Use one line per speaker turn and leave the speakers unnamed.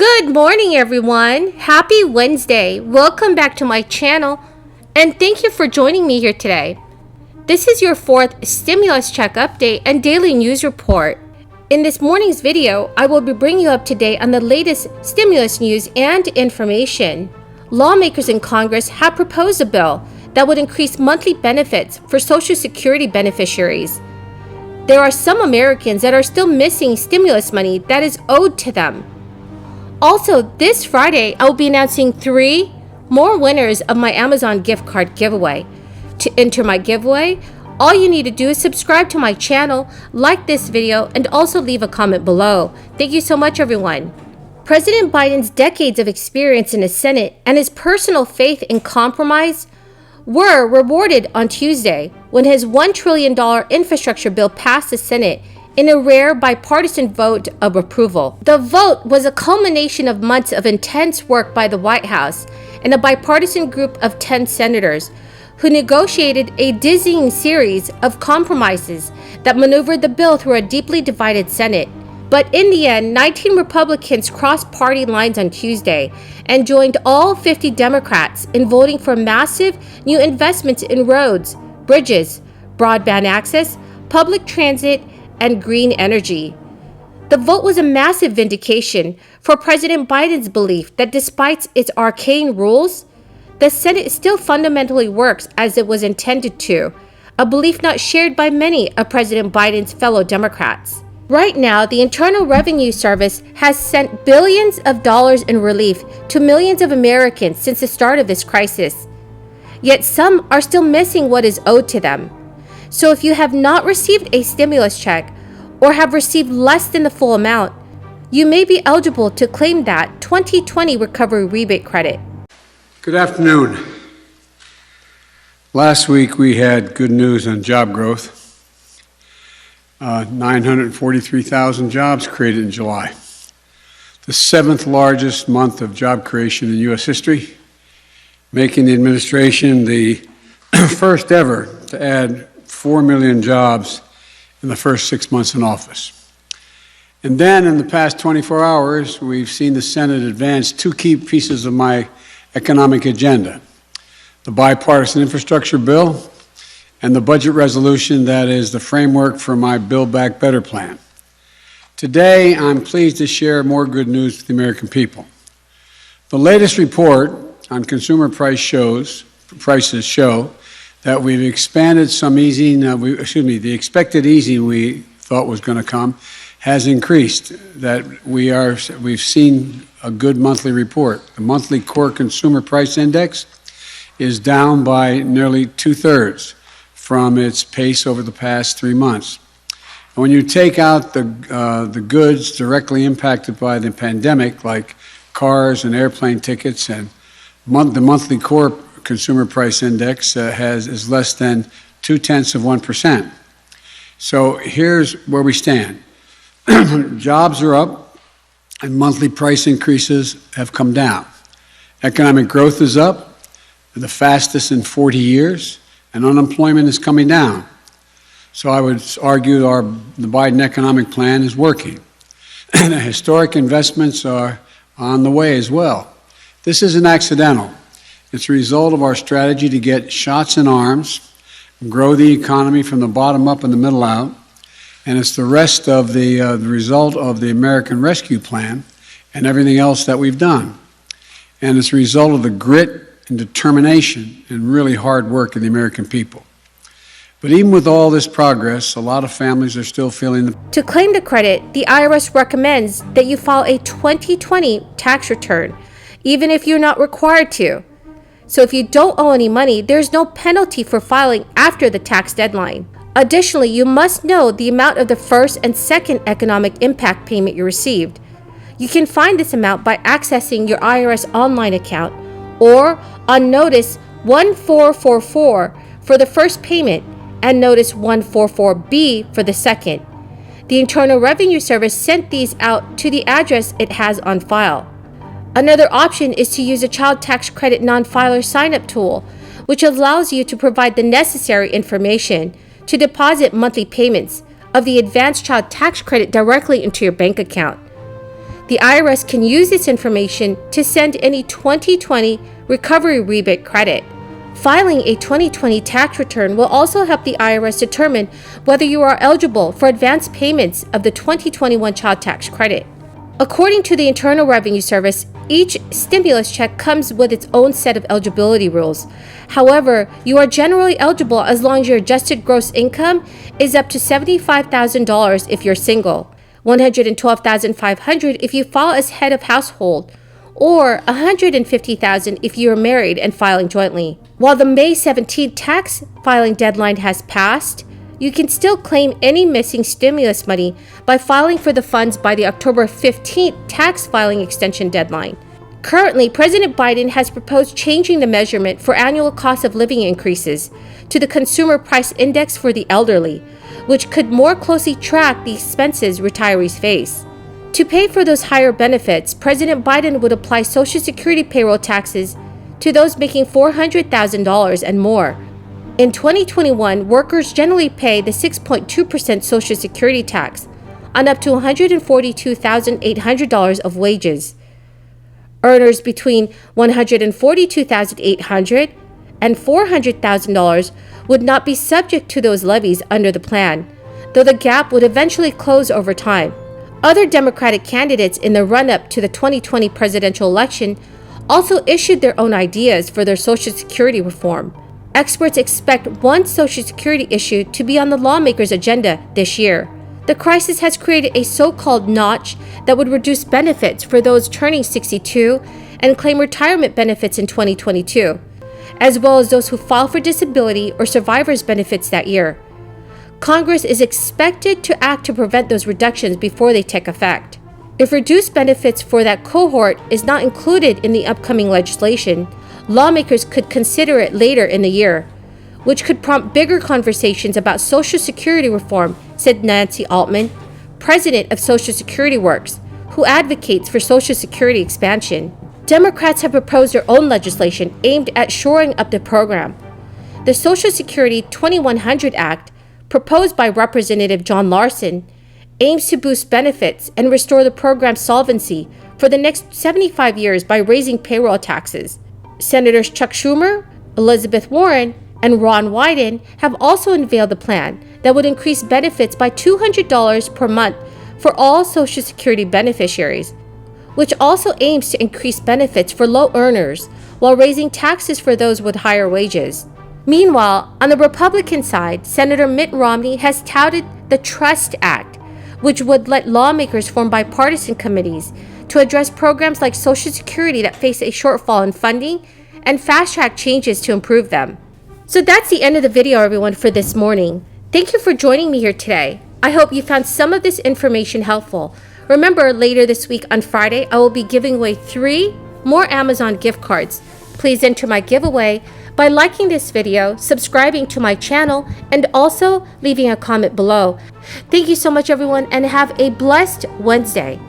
Good morning, everyone. Happy Wednesday. Welcome back to my channel, and thank you for joining me here today. This is your fourth stimulus check update and daily news report. In this morning's video, I will be bringing you up to date on the latest stimulus news and information. Lawmakers in Congress have proposed a bill that would increase monthly benefits for Social Security beneficiaries. There are some Americans that are still missing stimulus money that is owed to them. Also, this Friday, I will be announcing 3 more winners of my Amazon gift card giveaway. To enter my giveaway, all you need to do is subscribe to my channel, like this video, and also leave a comment below. Thank you so much, everyone. President Biden's decades of experience in the Senate and his personal faith in compromise were rewarded on Tuesday when his $1 trillion infrastructure bill passed the Senate in a rare bipartisan vote of approval. The vote was a culmination of months of intense work by the White House and a bipartisan group of 10 senators who negotiated a dizzying series of compromises that maneuvered the bill through a deeply divided Senate. But in the end, 19 Republicans crossed party lines on Tuesday and joined all 50 Democrats in voting for massive new investments in roads, bridges, broadband access, public transit, and green energy. The vote was a massive vindication for President Biden's belief that despite its arcane rules, the Senate still fundamentally works as it was intended to, a belief not shared by many of President Biden's fellow Democrats. Right now, the Internal Revenue Service has sent billions of dollars in relief to millions of Americans since the start of this crisis. Yet some are still missing what is owed to them. So if you have not received a stimulus check or have received less than the full amount, you may be eligible to claim that 2020 recovery rebate credit.
Good afternoon. Last week we had good news on job growth. 943,000 jobs created in July, the 7th largest month of job creation in U.S. history, making the administration the first ever to add 4 million jobs in the first 6 months in office. And then in the past 24 hours, we've seen the Senate advance 2 key pieces of my economic agenda: the bipartisan infrastructure bill and the budget resolution that is the framework for my Build Back Better plan. Today, I'm pleased to share more good news with the American people. The latest report on consumer prices show that we've expanded some easing, the expected easing we thought was going to come has increased, that we've seen a good monthly report. The monthly core consumer price index is down by nearly 2/3 from its pace over the past 3 months. And when you take out the goods directly impacted by the pandemic, like cars and airplane tickets, and the monthly core consumer price index is less than 0.2%. So here's where we stand. Jobs are up and monthly price increases have come down. Economic growth is up, the fastest in 40 years, and unemployment is coming down. So I would argue the Biden economic plan is working. And historic investments are on the way as well. This isn't accidental. It's a result of our strategy to get shots in arms, grow the economy from the bottom up and the middle out, and it's the rest of the result of the American Rescue Plan and everything else that we've done. And it's a result of the grit and determination and really hard work of the American people. But even with all this progress, a lot of families are still feeling the...
To claim the credit, the IRS recommends that you file a 2020 tax return, even if you're not required to. So if you don't owe any money, there's no penalty for filing after the tax deadline. Additionally, you must know the amount of the first and second economic impact payment you received. You can find this amount by accessing your IRS online account or on Notice 1444 for the first payment and Notice 144B for the second. The Internal Revenue Service sent these out to the address it has on file. Another option is to use a child tax credit non-filer sign-up tool, which allows you to provide the necessary information to deposit monthly payments of the advanced child tax credit directly into your bank account. The IRS can use this information to send any 2020 recovery rebate credit. Filing a 2020 tax return will also help the IRS determine whether you are eligible for advance payments of the 2021 child tax credit. According to the Internal Revenue Service, each stimulus check comes with its own set of eligibility rules. However, you are generally eligible as long as your adjusted gross income is up to $75,000 if you're single, $112,500 if you file as head of household, or $150,000 if you are married and filing jointly. While the May 17th tax filing deadline has passed, you can still claim any missing stimulus money by filing for the funds by the October 15th tax filing extension deadline. Currently, President Biden has proposed changing the measurement for annual cost of living increases to the Consumer Price Index for the elderly, which could more closely track the expenses retirees face. To pay for those higher benefits, President Biden would apply Social Security payroll taxes to those making $400,000 and more. In 2021, workers generally pay the 6.2% Social Security tax on up to $142,800 of wages. Earners between $142,800 and $400,000 would not be subject to those levies under the plan, though the gap would eventually close over time. Other Democratic candidates in the run-up to the 2020 presidential election also issued their own ideas for their Social Security reform. Experts expect one Social Security issue to be on the lawmakers' agenda this year. The crisis has created a so-called notch that would reduce benefits for those turning 62 and claim retirement benefits in 2022, as well as those who file for disability or survivors benefits that year. Congress is expected to act to prevent those reductions before they take effect. If reduced benefits for that cohort is not included in the upcoming legislation, lawmakers could consider it later in the year, which could prompt bigger conversations about Social Security reform, said Nancy Altman, president of Social Security Works, who advocates for Social Security expansion. Democrats have proposed their own legislation aimed at shoring up the program. The Social Security 2100 Act, proposed by Representative John Larson, aims to boost benefits and restore the program's solvency for the next 75 years by raising payroll taxes. Senators Chuck Schumer, Elizabeth Warren, and Ron Wyden have also unveiled a plan that would increase benefits by $200 per month for all Social Security beneficiaries, which also aims to increase benefits for low earners while raising taxes for those with higher wages. Meanwhile, on the Republican side, Senator Mitt Romney has touted the Trust Act, which would let lawmakers form bipartisan committees to address programs like Social Security that face a shortfall in funding and fast-track changes to improve them. So that's the end of the video, everyone, for this morning. Thank you for joining me here today. I hope you found some of this information helpful. Remember, later this week on Friday, I will be giving away 3 more Amazon gift cards. Please enter my giveaway by liking this video, subscribing to my channel, and also leaving a comment below. Thank you so much, everyone, and have a blessed Wednesday.